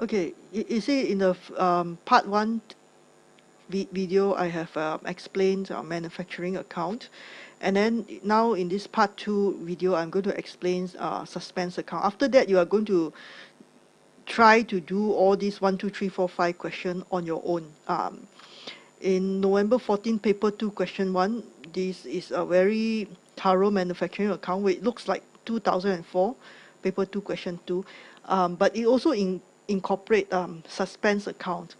Okay, you see in the part one video, I have explained manufacturing account, and then now in this part two video, I'm going to explain suspense account. After that, you are going to try to do all these 1, 2, 3, 4, 5 question on your own. In November 14, paper 2, question 1, this is a very thorough manufacturing account. It looks like 2004, paper 2, question 2, but it also incorporate suspense account.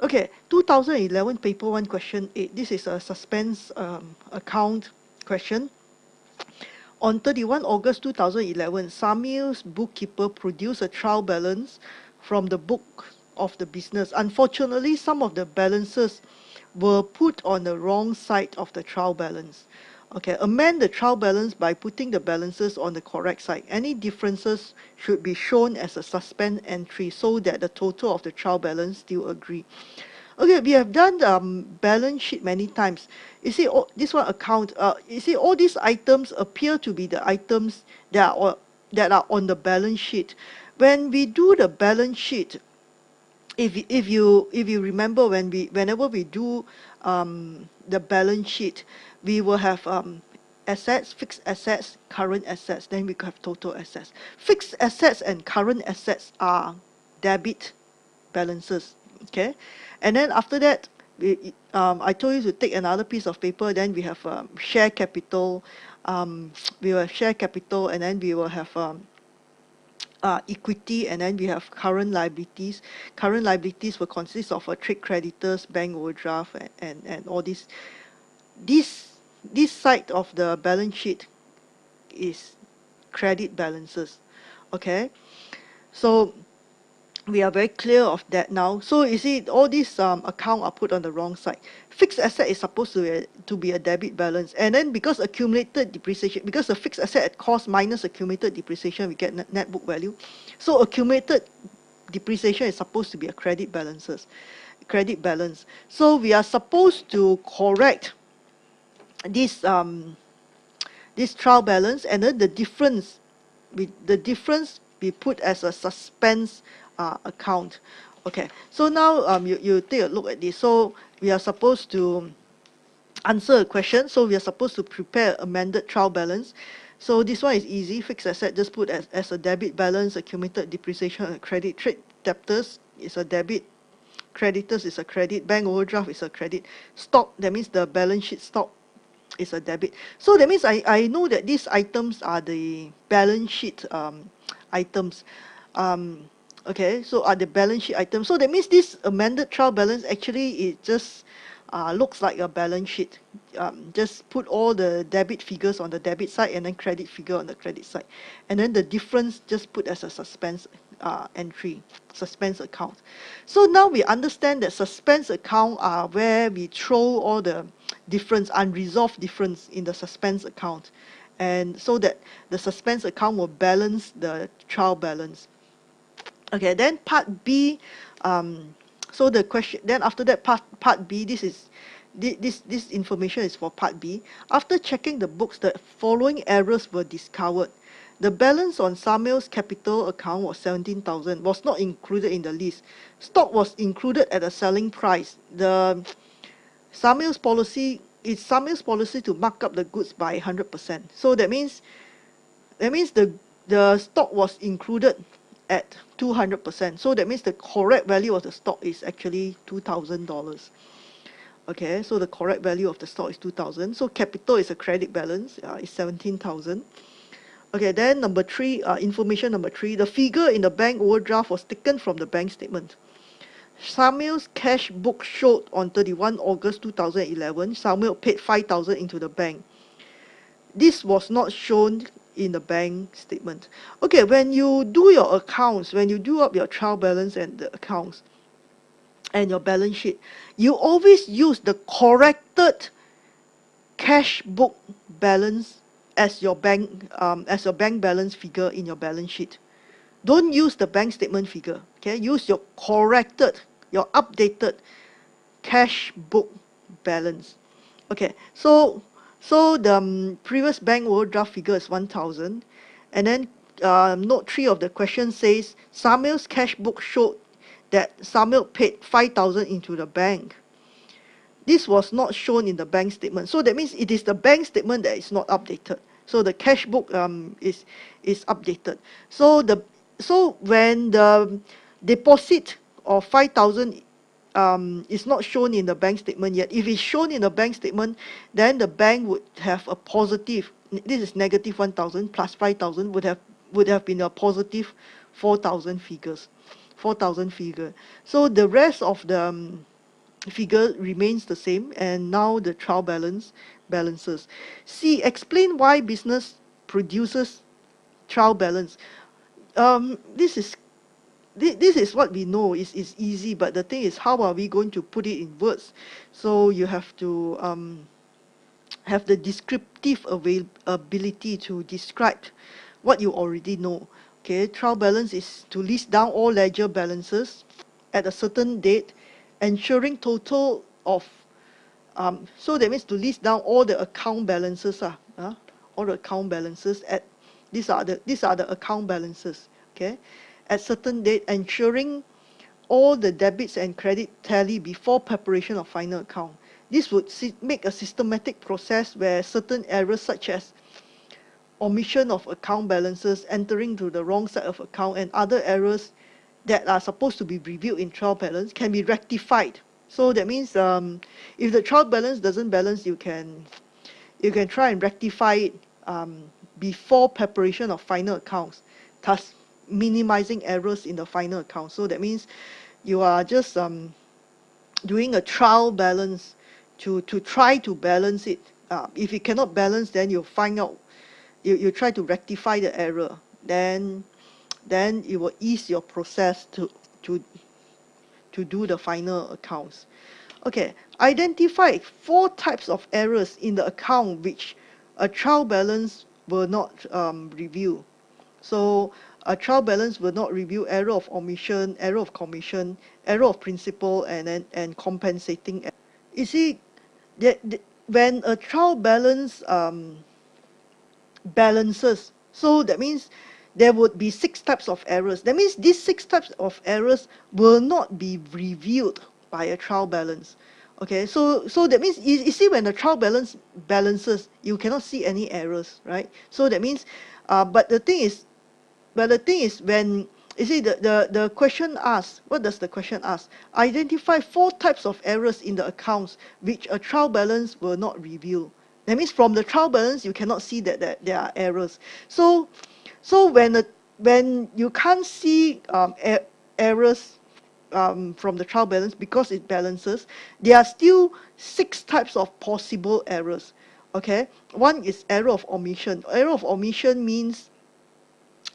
Okay, 2011, paper 1, question 8. This is a suspense account question. On 31 August 2011, Samuel's bookkeeper produced a trial balance from the book of the business. Unfortunately, some of the balances were put on the wrong side of the trial balance. Okay, amend the trial balance by putting the balances on the correct side. Any differences should be shown as a suspense entry so that the total of the trial balance still agree. Okay, we have done balance sheet many times. You see, this one account. You see, all these items appear to be the items that are on the balance sheet. When we do the balance sheet, if you remember, whenever we do the balance sheet, we will have assets, fixed assets, current assets. Then we have total assets. Fixed assets and current assets are debit balances. Okay, and then after that, I told you to take another piece of paper. Then we have share capital. We will have share capital, and then we will have equity, and then we have current liabilities. Current liabilities will consist of trade creditors, bank overdraft, and all this. This side of the balance sheet is credit balances. Okay, so we are very clear of that now. So you see, all these account are put on the wrong side. Fixed asset is supposed to be a debit balance, and then because accumulated depreciation, because the fixed asset at cost minus accumulated depreciation, we get net book value. So accumulated depreciation is supposed to be a credit balance. So we are supposed to correct this this trial balance, and then the difference we put as a suspense account. Okay, so now you take a look at this. So we are supposed to answer a question. So we are supposed to prepare amended trial balance. So this one is easy. Fixed asset, just put as a debit balance. Accumulated depreciation and credit. Trade debtors is a debit. Creditors is a credit. Bank overdraft is a credit. Stock, that means the balance sheet stock is a debit. So that means I know that these items are the balance sheet items. Okay, so are the balance sheet items. So that means this amended trial balance actually it just looks like a balance sheet. Just put all the debit figures on the debit side and then credit figure on the credit side. And then the difference just put as a suspense entry, suspense account. So now we understand that suspense account are where we throw all the difference, unresolved difference in the suspense account. And so that the suspense account will balance the trial balance. Okay, then part B, so the question, then after that part B, this information is for part B. After checking the books, the following errors were discovered. The balance on Samuel's capital account was 17,000, was not included in the list. Stock was included at a selling price. It's Samuel's policy to mark up the goods by 100%. So that means the stock was included at 200%. So that means the correct value of the stock is actually $2,000. Okay, so the correct value of the stock is 2,000. So capital is a credit balance, is 17,000. Okay, then number 3, information number 3, the figure in the bank overdraft was taken from the bank statement. Samuel's cash book showed on 31 August 2011, Samuel paid 5,000 into the bank. This was not shown in the bank statement. Okay, when you do your accounts, when you do up your trial balance and the accounts and your balance sheet, you always use the corrected cash book balance as your bank balance figure in your balance sheet. Don't use the bank statement figure. Okay, use your corrected, your updated cash book balance. Okay, so the previous bank overdraft figure is 1,000, and then note 3 of the question says Samuel's cash book showed that Samuel paid 5,000 into the bank. This was not shown in the bank statement. So that means it is the bank statement that is not updated. So the cash book is updated. So when the deposit of 5,000 is not shown in the bank statement yet, if it's shown in the bank statement, then the bank would have a positive. This is negative 1,000 plus 5,000 would have been a positive 4,000 figures, 4,000 figure. So the rest of the figure remains the same, and now the trial balances. C, explain why business produces trial balance. This is what we know is easy, but the thing is, how are we going to put it in words? So you have to have the descriptive ability to describe what you already know. Okay, trial balance is to list down all ledger balances at a certain date, ensuring total of so that means to list down all the account balances all the account balances at these are the account balances, okay, at certain date, ensuring all the debits and credit tally before preparation of final account. This would make a systematic process where certain errors such as omission of account balances, entering to the wrong side of account, and other errors that are supposed to be reviewed in trial balance can be rectified. So that means if the trial balance doesn't balance, you can try and rectify it before preparation of final accounts, thus minimizing errors in the final account. So that means you are just doing a trial balance to try to balance it. If you cannot balance, then you find out, you try to rectify the error. Then it will ease your process to do the final accounts. Okay, identify 4 types of errors in the account which a trial balance will not review. So a trial balance will not review error of omission, error of commission, error of principal, and compensating. You see, when a trial balance balances, so that means there would be 6 types of errors. That means these 6 types of errors will not be reviewed by a trial balance. Okay, so that means you see, when the trial balance balances, you cannot see any errors, right? So that means but the thing is when you see the question asks, what does the question ask? Identify 4 types of errors in the accounts which a trial balance will not review. That means from the trial balance you cannot see that there are errors. So when you can't see errors from the trial balance because it balances, there are still 6 types of possible errors. Okay, one is error of omission. Error of omission means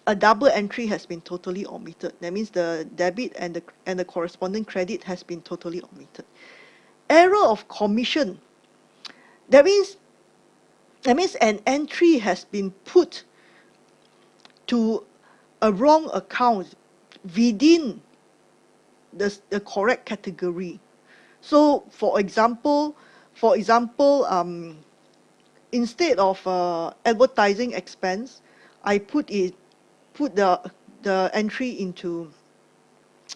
a double entry has been totally omitted. That means the debit and the corresponding credit has been totally omitted. Error of commission. That means an entry has been put to a wrong account within the correct category. So for example, instead of advertising expense, I put the entry into,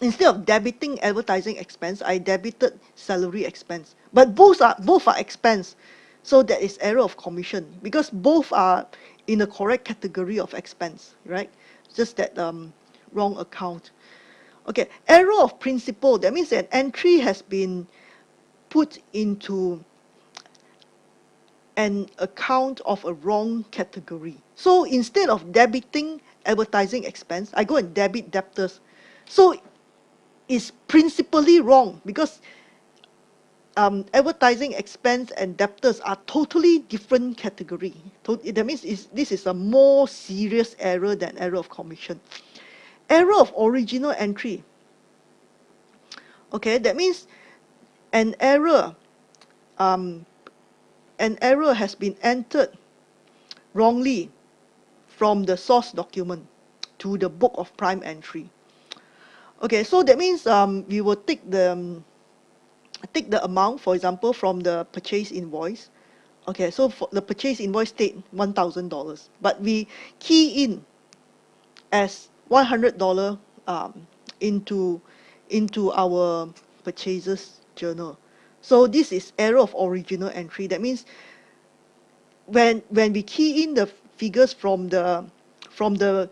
instead of debiting advertising expense, I debited salary expense. But both are expense. So that is error of commission because both are in the correct category of expense, right? Just that wrong account. Okay, error of principal. That means an entry has been put into an account of a wrong category. So instead of debiting advertising expense, I go and debit debtors. So it's principally wrong because advertising expense and debtors are totally different category. That means this is a more serious error than error of commission. Error of original entry. Okay, that means an error has been entered wrongly from the source document to the book of prime entry. Okay, so that means we will take the amount, for example, from the purchase invoice. Okay, so for the purchase invoice state $1,000, but we key in as $100 into into our purchases journal. So this is error of original entry. That means when we key in the figures from the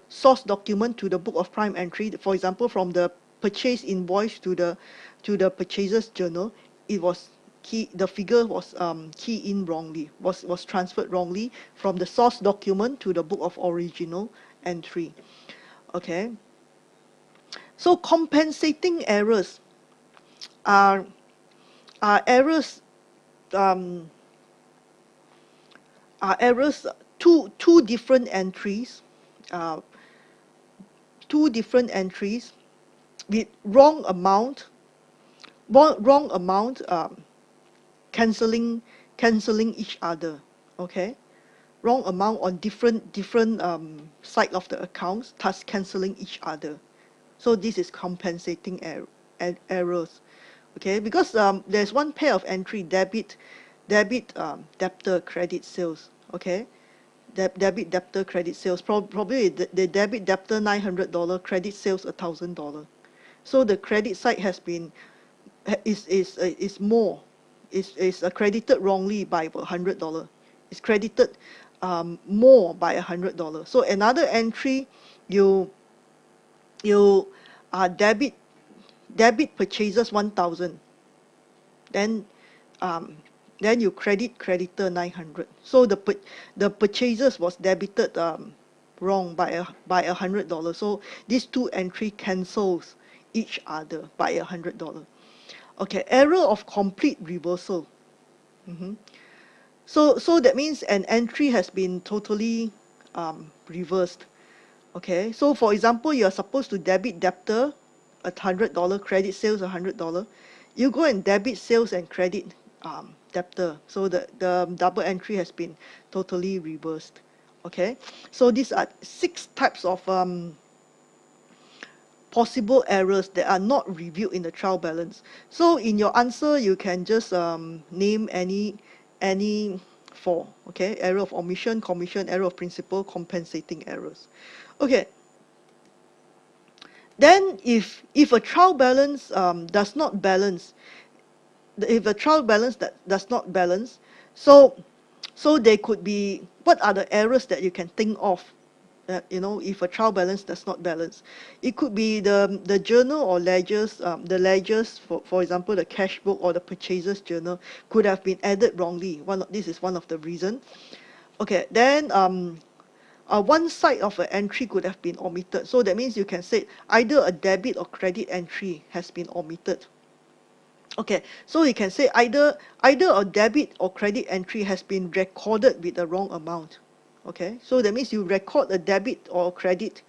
source document to the book of prime entry, for example, from the purchase invoice to the purchases journal, it was the figure was key in wrongly, was transferred wrongly from the source document to the book of original entry. Okay. So compensating errors are errors um, errors, two different entries, uh, two different entries with wrong amount cancelling each other. Okay, wrong amount on different side of the accounts, thus cancelling each other. So this is compensating errors. Okay, because there's one pair of entry, debit debtor credit sales. Okay, debit debtor credit sales, probably the debit debtor $900, credit sales $1,000. So the credit side has been is more, is credited wrongly by $100. It's credited more by $100. So another entry, you you debit purchases 1,000, then um, then you creditor 900. So the purchases was debited wrong by $100. So these two entry cancels each other by $100. Okay, error of complete reversal. Mhm. So that means an entry has been totally reversed. Okay, so for example, you are supposed to debit debtor $100, credit sales $100. You go and debit sales and credit debtor. So the double entry has been totally reversed. Okay, so these are 6 types of possible errors that are not reviewed in the trial balance. So in your answer, you can just name any four. Okay, error of omission, commission, error of principle, compensating errors. Okay. Then if a trial balance does not balance, if a trial balance that does not balance, so they could be, what are the errors that you can think of that, if a trial balance does not balance? It could be the journal or ledgers, the ledgers, for example, the cash book or the purchases journal could have been added wrongly. This is one of the reason. Okay, then one side of an entry could have been omitted. So that means you can say either a debit or credit entry has been omitted. Okay, so you can say either a debit or credit entry has been recorded with the wrong amount. Okay, so that means you record a debit or credit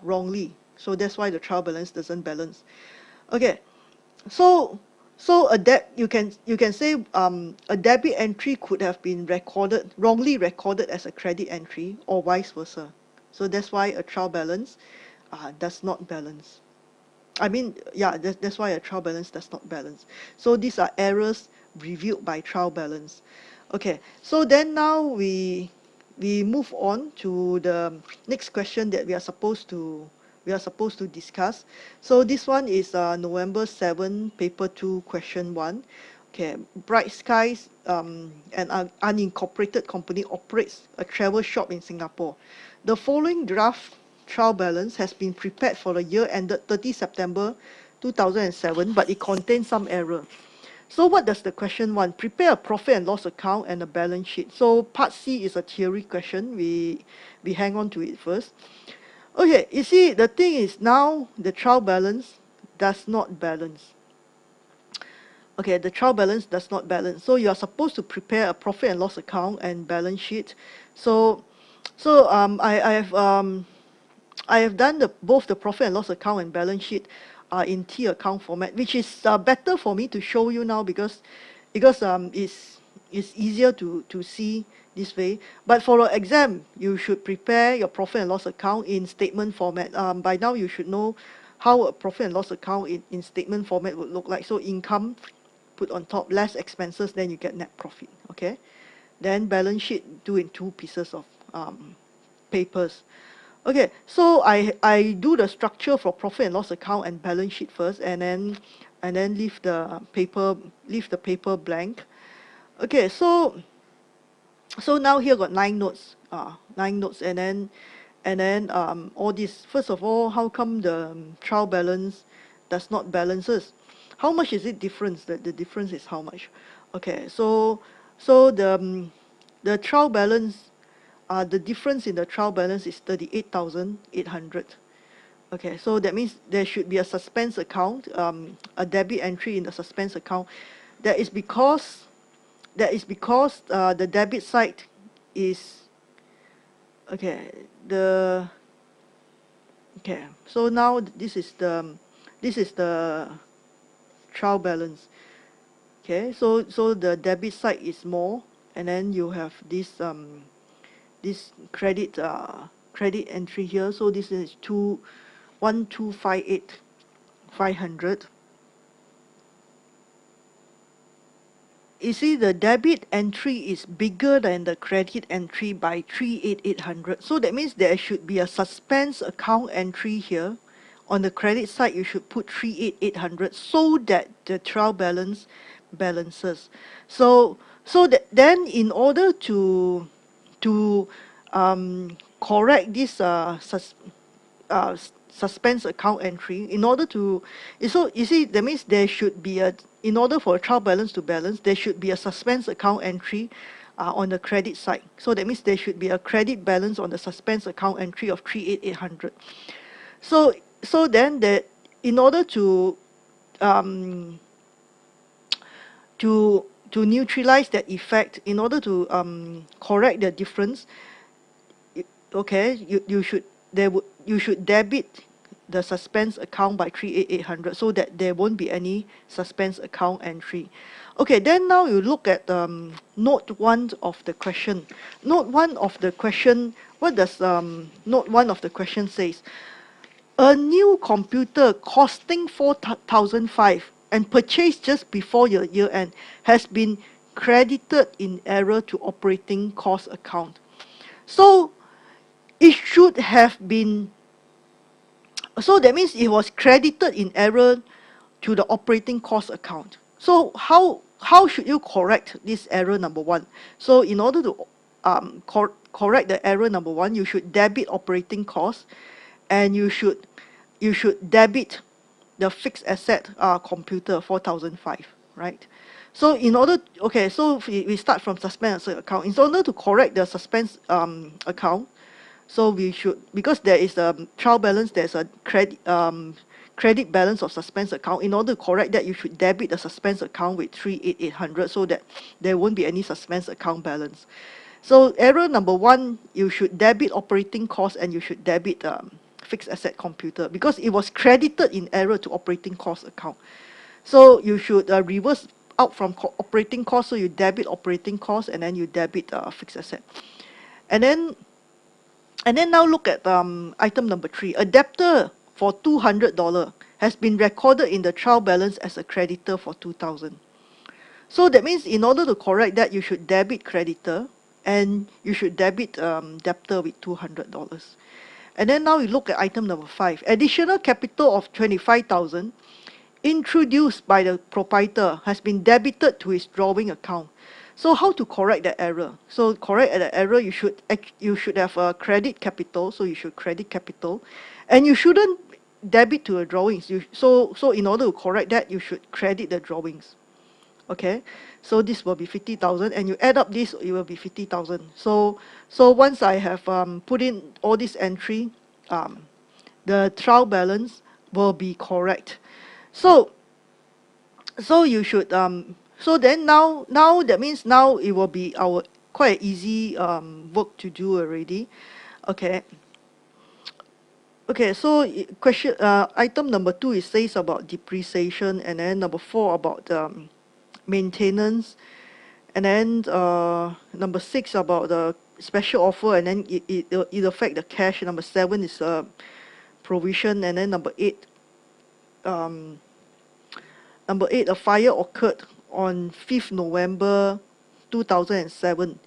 wrongly. So that's why the trial balance doesn't balance. Okay, so you can say a debit entry could have been wrongly recorded as a credit entry or vice versa. So that's why a trial balance does not balance. I mean, yeah, that's why a trial balance does not balance. So these are errors reviewed by trial balance. Okay, so then now we move on to the next question that we are supposed to discuss. So this one is November 7, paper 2, question 1. Okay, Bright Skies, an unincorporated company, operates a travel shop in Singapore. The following draft trial balance has been prepared for the year ended 30 September 2007, but it contains some error. So what does the question want? Prepare a profit and loss account and a balance sheet. So part C is a theory question. We hang on to it first. Okay, you see, the thing is now the trial balance does not balance. Okay, the trial balance does not balance. So you are supposed to prepare a profit and loss account and balance sheet. So I have done both the profit and loss account and balance sheet in T account format, which is better for me to show you now because it's easier to see this way. But for an exam, you should prepare your profit and loss account in statement format. By now you should know how a profit and loss account in statement format would look like. So income put on top, less expenses, then you get net profit. Okay, then balance sheet do in 2 pieces of papers. Okay, so I do the structure for profit and loss account and balance sheet first, and then leave the paper blank. Okay, so now here got 9 notes, and then all this. First of all, how come the trial balance does not balances? How much is it difference? The difference is how much? Okay, so the trial balance, the difference in the trial balance is 38,800. Okay, so that means there should be a suspense account, a debit entry in the suspense account. That is because the debit side is okay. The okay. So now this is the trial balance. Okay, so the debit side is more, and then you have this credit entry here. So this is 1,258,500. You see, the debit entry is bigger than the credit entry by 38800. So that means there should be a suspense account entry here. On the credit side, you should put 38800 so that the trial balance balances. So that then in order to correct this suspense account entry, in order to, so you see, that means there should be in order for a trial balance to balance, there should be a suspense account entry on the credit side. So that means there should be a credit balance on the suspense account entry of 38800. So then that in order um, to neutralize that effect, in order to correct the difference, okay, you should debit the suspense account by 38800 so that there won't be any suspense account entry. Okay, then now you look at note 1 of the question. Note 1 of the question, what does note 1 of the question says? A new computer costing 4,005 and purchased just before your year end has been credited in error to operating cost account. So it should have been, so that means it was credited in error to the operating cost account. So how should you correct this error number 1? So in order to correct the error number 1, you should debit operating costs, and you should debit the fixed asset computer 4,005, right? So in order, okay, so we start from suspense account. In order to correct the suspense account, so we should, because there is a trial balance, there's a credit balance of suspense account. In order to correct that, you should debit the suspense account with 38800 so that there won't be any suspense account balance. So error number 1, you should debit operating cost and you should debit fixed asset computer because it was credited in error to operating cost account. So you should reverse out from operating cost, so you debit operating cost and then you debit fixed asset. And then now look at item number 3. A debtor for $200 has been recorded in the trial balance as a creditor for 2,000. So that means in order to correct that, you should debit creditor and you should debit debtor with $200. And then now you look at item number 5. Additional capital of 25,000 introduced by the proprietor has been debited to his drawing account. So how to correct that error? So correct the error, you should have a credit capital, so you should credit capital, and you shouldn't debit to the drawings. So in order to correct that, you should credit the drawings. Okay, so this will be 50,000, and you add up this, it will be 50,000. So once I have put in all this entry, the trial balance will be correct. So you should so then now that means now it will be our quite easy work to do already. Okay. Okay, so question item number 2, it says about depreciation, and then number 4 about maintenance, and then number 6 about the special offer, and then it affect the cash. Number 7 is provision, and then number 8 a fire occurred on 5th November 2007.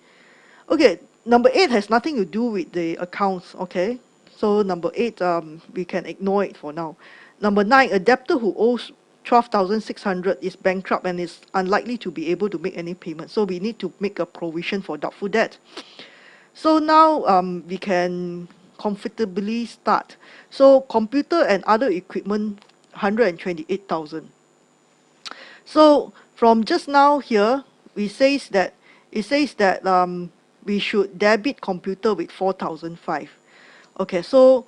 Okay, number 8 has nothing to do with the accounts, okay? So number 8, we can ignore it for now. Number 9, a debtor who owes 12,600 is bankrupt and is unlikely to be able to make any payment. So we need to make a provision for doubtful debt. So now we can comfortably start. So computer and other equipment, 128,000. So from just now here, it says that we should debit computer with 4,005. Okay, so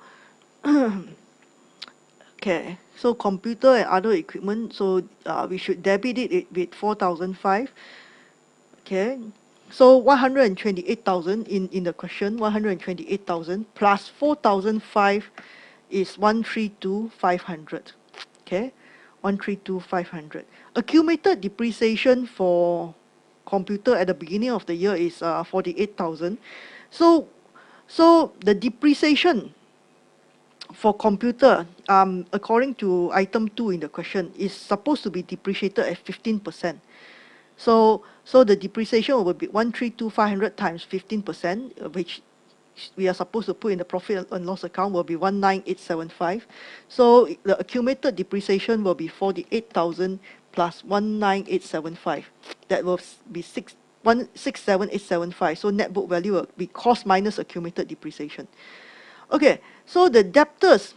okay, so computer and other equipment, so we should debit it with 4,005. Okay, so 128,000 in the question, 128,000 plus 4,005 is 132,500. Okay, 132,500. Accumulated depreciation for computer at the beginning of the year is 48,000. So the depreciation for computer, according to item 2 in the question, is supposed to be depreciated at 15%. So the depreciation will be 132,500 times 15%, which we are supposed to put in the profit and loss account, will be 19,875. So the accumulated depreciation will be 48,000 plus 19,875. That will be 167,875. So net book value will be cost minus accumulated depreciation. Okay, so the debtors,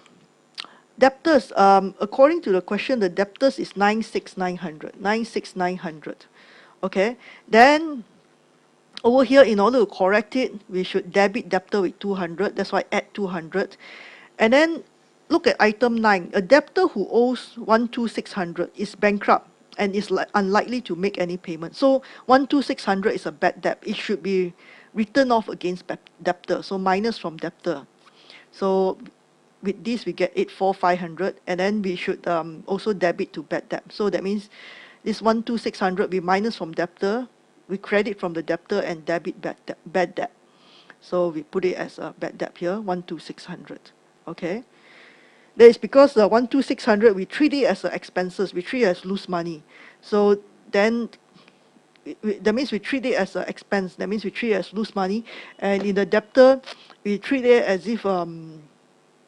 according to the question, the debtors is 96,900. Okay, then over here, in order to correct it, we should debit debtor with 200. That's why add 200. And then look at item 9. A debtor who owes 12,600 is bankrupt and is unlikely to make any payment. So 12,600 is a bad debt. It should be written off against debtor. So minus from debtor. So with this, we get 84,500. And then we should also debit to bad debt. So that means this 12,600 we minus from debtor, we credit from the debtor and debit bad debt. So we put it as a bad debt here, 12,600. Okay. That is because the 12,600 we treat it as expenses, we treat it as loose money. So then that means we treat it as an expense. That means we treat it as loose money. And in the debtor, we treat it as if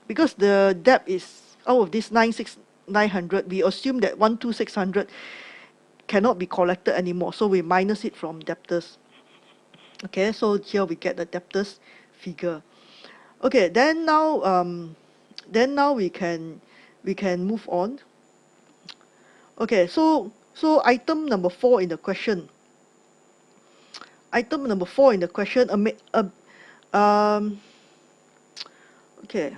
because the debt is out of this 96,900, we assume that 12,600 cannot be collected anymore, so we minus it from debtors. Okay, so here we get the debtors figure. Okay, then now we can move on. Okay, so item number 4 in the question. Item number 4 in the question. Okay.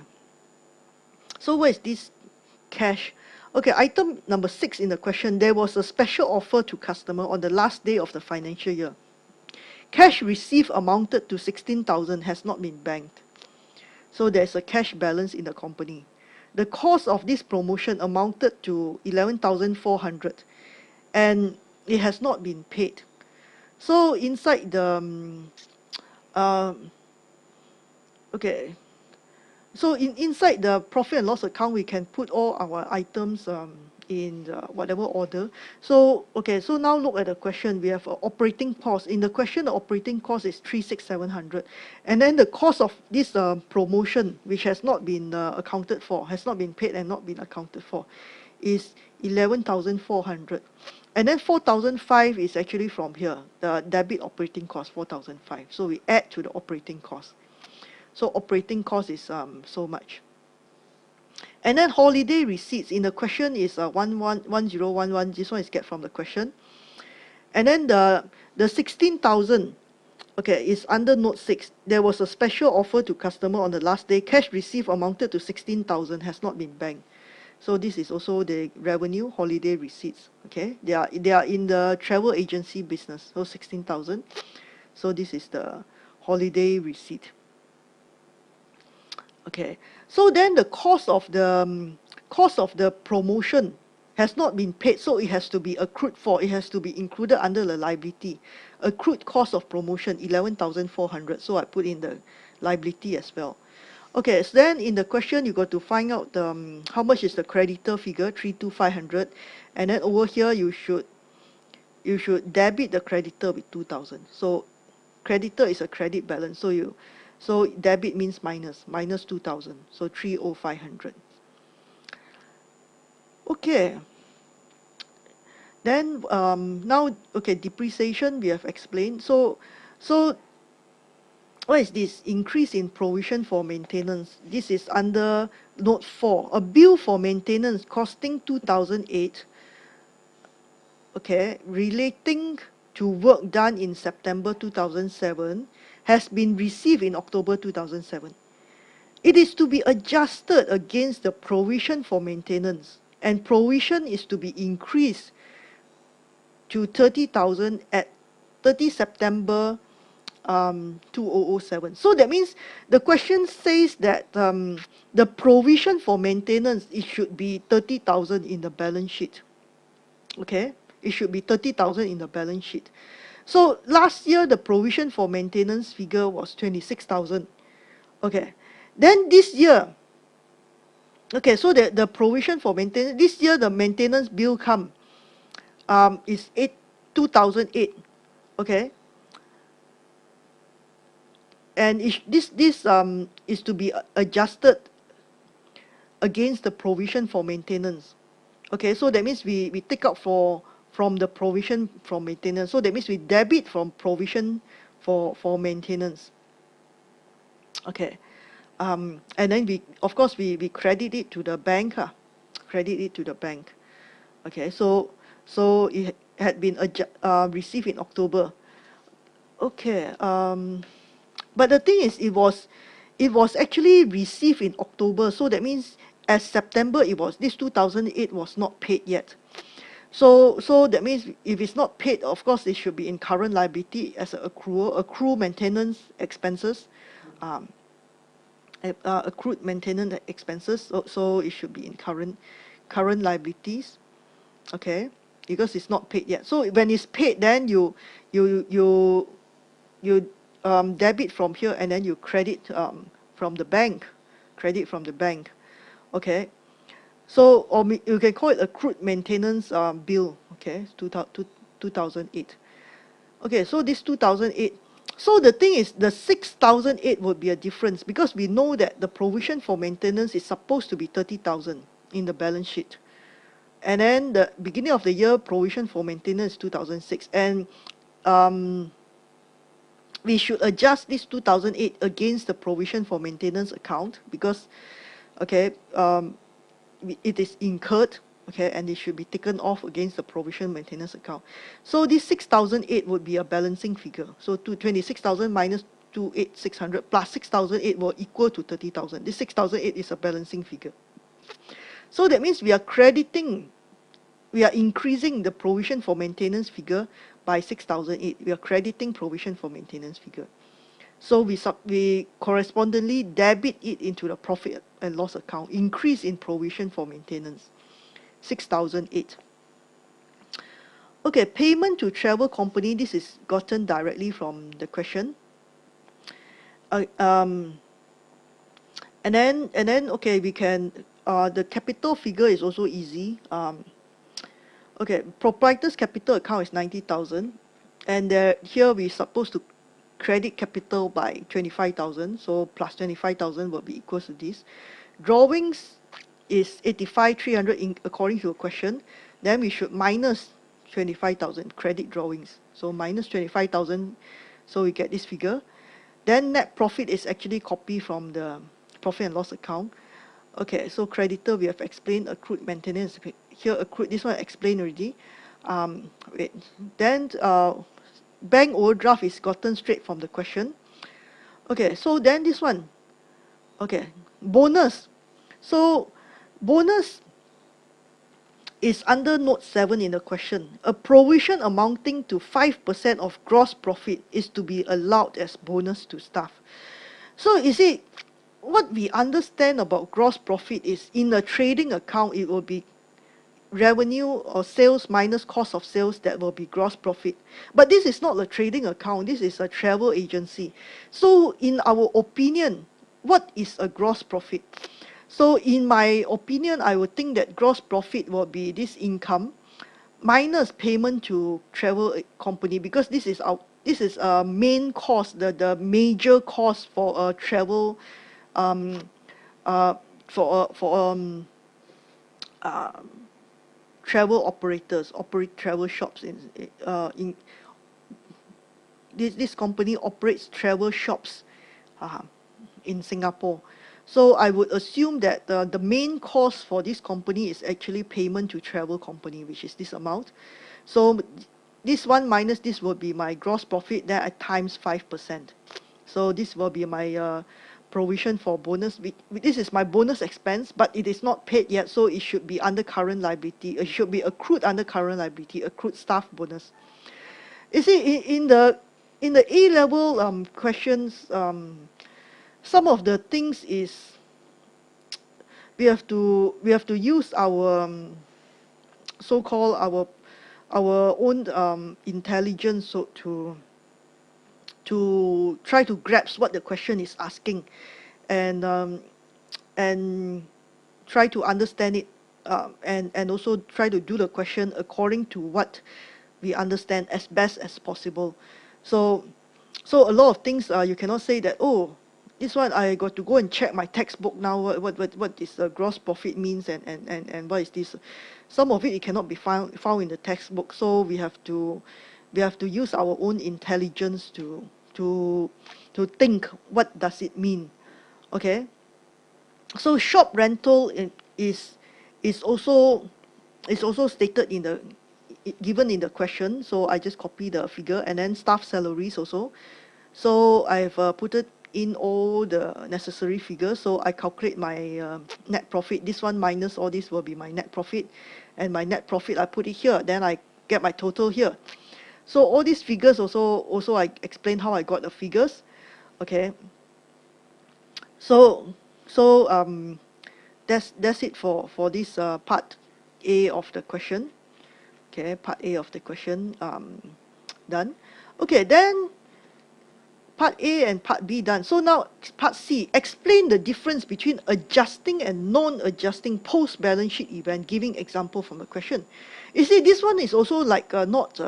So where is this cash? Okay, item number 6 in the question. There was a special offer to customer on the last day of the financial year. Cash received amounted to 16,000 has not been banked. So there's a cash balance in the company. The cost of this promotion amounted to 11,400 and it has not been paid. So inside the okay. So inside the profit and loss account, we can put all our items in whatever order. So okay, so now look at the question. We have operating cost. In the question, the operating cost is 36,700, and then the cost of this promotion, which has not been accounted for, has not been paid and not been accounted for, is 11,400, and then 4,005 is actually from here, the debit operating cost 4,005. So we add to the operating cost. So operating cost is so much. And then holiday receipts in the question is 1011. This one is get from the question. And then the 16,000, okay, is under note 6. There was a special offer to customer on the last day. Cash received amounted to 16,000 has not been banked. So this is also the revenue holiday receipts. Okay, they are in the travel agency business. So 16,000. So this is the holiday receipt. Okay, so then the cost of the promotion has not been paid, so it has to be accrued for. It has to be included under the liability. Accrued cost of promotion 11,400. So I put in the liability as well. Okay, so then in the question you got to find out how much is the creditor figure 32,500, and then over here you should debit the creditor with 2,000. So creditor is a credit balance, so you So debit means minus 2,000. So 30500. Okay. Then now, okay, depreciation we have explained. So what is this? Increase in provision for maintenance. This is under note 4. A bill for maintenance costing 2008, okay, relating to work done in September 2007 has been received in October 2007. It is to be adjusted against the provision for maintenance, and provision is to be increased to 30,000 at 30 September 2007. So that means the question says that the provision for maintenance, it should be 30,000 in the balance sheet. Okay, it should be 30,000 in the balance sheet. So last year the provision for maintenance figure was 26,000. Okay, then this year, okay, so the provision for maintenance this year, the maintenance bill come is 2008. Okay, and this is to be adjusted against the provision for maintenance. Okay, so that means we take out from the provision for maintenance. So that means we debit from provision for maintenance. Okay, and then we, of course, we credit it to the bank. Credit it to the bank. Okay, so it had been received in October. Okay, but the thing is, it was actually received in October. So that means as September, this 2008 was not paid yet. So that means if it's not paid, of course it should be in current liability as an accrue maintenance expenses, um, accrued maintenance expenses. So it should be in current liabilities. Okay, because it's not paid yet. So when it's paid, then you debit from here, and then you credit from the bank. Credit from the bank. Okay. So, or you can call it accrued maintenance bill. Okay, 2008. Okay, so this 2008. So the thing is, the 6,008 would be a difference, because we know that the provision for maintenance is supposed to be 30,000 in the balance sheet. And then the beginning of the year provision for maintenance is 2006. And we should adjust this 2008 against the provision for maintenance account, because, okay, it is incurred, okay, and it should be taken off against the provision maintenance account. So this 6,008 would be a balancing figure. So 26,000 minus 28,600 plus 6,008 will equal to 30,000. This 6,008 is a balancing figure. So that means we are increasing the provision for maintenance figure by 6,008. We are crediting provision for maintenance figure. So we correspondingly debit it into the profit and loss account. Increase in provision for maintenance, 6,008. Okay, payment to travel company. This is gotten directly from the question. And then okay, we can the capital figure is also easy. Okay, proprietor's capital account is 90,000, and here we're supposed to credit capital by 25,000, so plus 25,000 will be equal to this. Drawings is 85,300 according to a question. Then we should minus 25,000 credit drawings. So minus 25,000, so we get this figure. Then net profit is actually copied from the profit and loss account. Okay, so creditor we have explained. Accrued maintenance here, accrued, this one I explained already. Wait, then bank overdraft is gotten straight from the question. Okay, so then this one, okay, bonus. So bonus is under note 7 in the question. A provision amounting to 5% of gross profit is to be allowed as bonus to staff. So you see, what we understand about gross profit is, in a trading account it will be revenue or sales minus cost of sales, that will be gross profit. But this is not a trading account, this is a travel agency. So in our opinion, what is a gross profit? So in my opinion, I would think that gross profit will be this income minus payment to travel company, because this is this is a main cost, the major cost for a travel, um, uh, uh, travel operators, operate travel shops in this company operates travel shops uh, in Singapore. So I would assume that the main cost for this company is actually payment to travel company, which is this amount. So this one minus this will be my gross profit, then I times 5%. So this will be my provision for bonus. This is my bonus expense, but it is not paid yet, so it should be under current liability. It should be accrued under current liability, accrued staff bonus. You see, in the A level questions, some of the things is we have to use our so-called our own intelligence, so to try to grasp what the question is asking, and and try to understand it, and also try to do the question according to what we understand as best as possible. So so a lot of things, you cannot say that, oh, this one I got to go and check my textbook now, what is gross profit means, and what is this. Some of it, it cannot be found in the textbook, so we have to use our own intelligence to to think what does it mean. Okay, so shop rental is also is also stated in the given in the question, so I just copy the figure, and then staff salaries also. So I've put it in all the necessary figures, so I calculate my net profit. This one minus all this will be my net profit, and my net profit I put it here, then I get my total here. So all these figures also I explain how I got the figures. Okay, so so that's it for this part A of the question. Okay, part A of the question done. Okay, then part A and part B done. So now part C, explain the difference between adjusting and non-adjusting post-balance sheet event, giving example from the question. You see, this one is also like not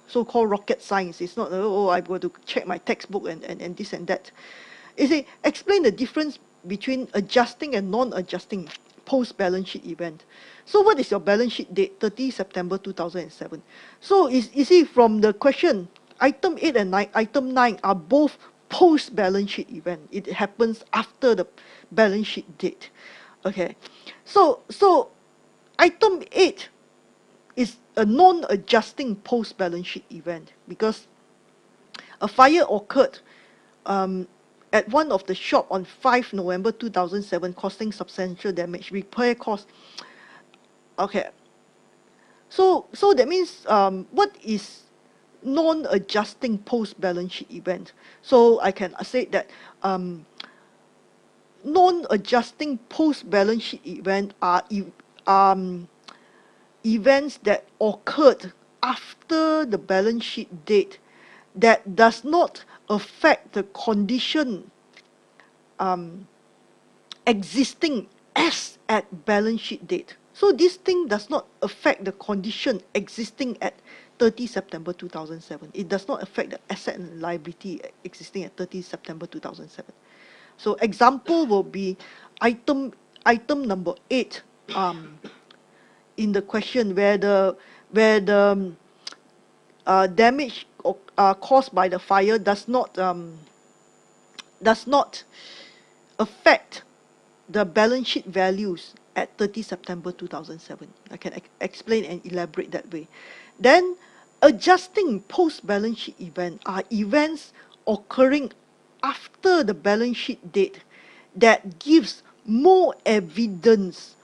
so-called rocket science. It's not, oh, I've got to check my textbook and this and that. You see, explain the difference between adjusting and non-adjusting post-balance sheet event. So what is your balance sheet date? 30 September 2007. So you see, from the question, item 8 and item 9 are both post-balance sheet event. It happens after the balance sheet date. Okay. So item 8 is a non-adjusting post-balance sheet event because a fire occurred at one of the shop on 5 November 2007, causing substantial damage, repair cost. Okay, so that means what is non-adjusting post-balance sheet event? So I can say that non-adjusting post-balance sheet event are events that occurred after the balance sheet date that does not affect the condition existing as at balance sheet date. So this thing does not affect the condition existing at 30 September 2007. It does not affect the asset and liability existing at 30 September 2007. So example will be item number 8 in the question, where the damage caused by the fire does not affect the balance sheet values at 30 September 2007. I can explain and elaborate that way. Then adjusting post-balance sheet event are events occurring after the balance sheet date that gives more evidence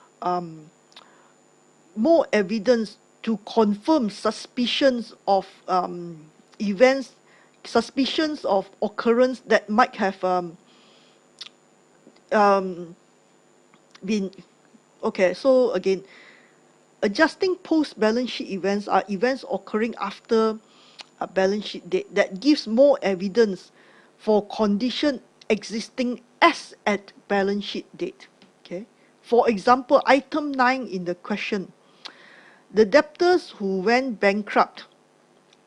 to confirm suspicions of events, suspicions of occurrence that might have been. Okay, so again, adjusting post-balance sheet events are events occurring after a balance sheet date that gives more evidence for condition existing as at balance sheet date. Okay, for example, item 9 in the question, the debtors who went bankrupt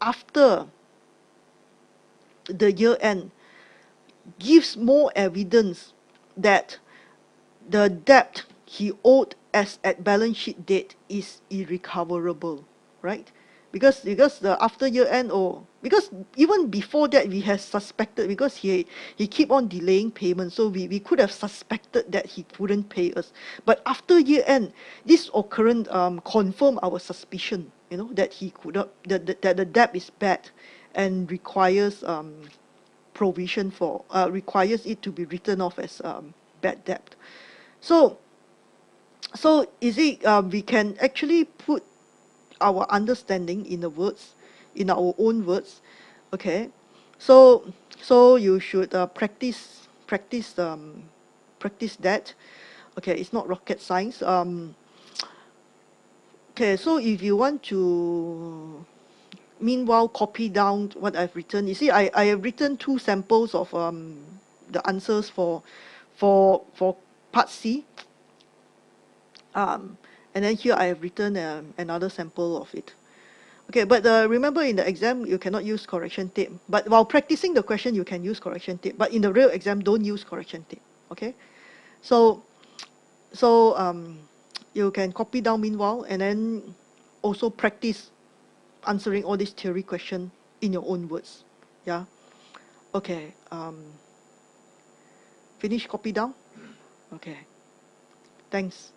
after the year end gives more evidence that the debt he owed as at balance sheet date is irrecoverable, right? Because the after year end, or because even before that we have suspected, because he keep on delaying payment, so we could have suspected that he couldn't pay us. But after year end, this occurrence confirm our suspicion, that he could not, that the debt is bad and requires provision for, requires it to be written off as bad debt. So is it, we can actually put our understanding in the words, in our own words, okay? So you should practice that. Okay, it's not rocket science. Okay, so if you want to meanwhile copy down what I've written, you see, I have written two samples of the answers for part C. And then here I have written another sample of it. Okay, but remember, in the exam you cannot use correction tape. But while practicing the question, you can use correction tape. But in the real exam, don't use correction tape. Okay, so you can copy down meanwhile, and then also practice answering all these theory questions in your own words. Yeah. Okay. Finish copy down. Okay. Thanks.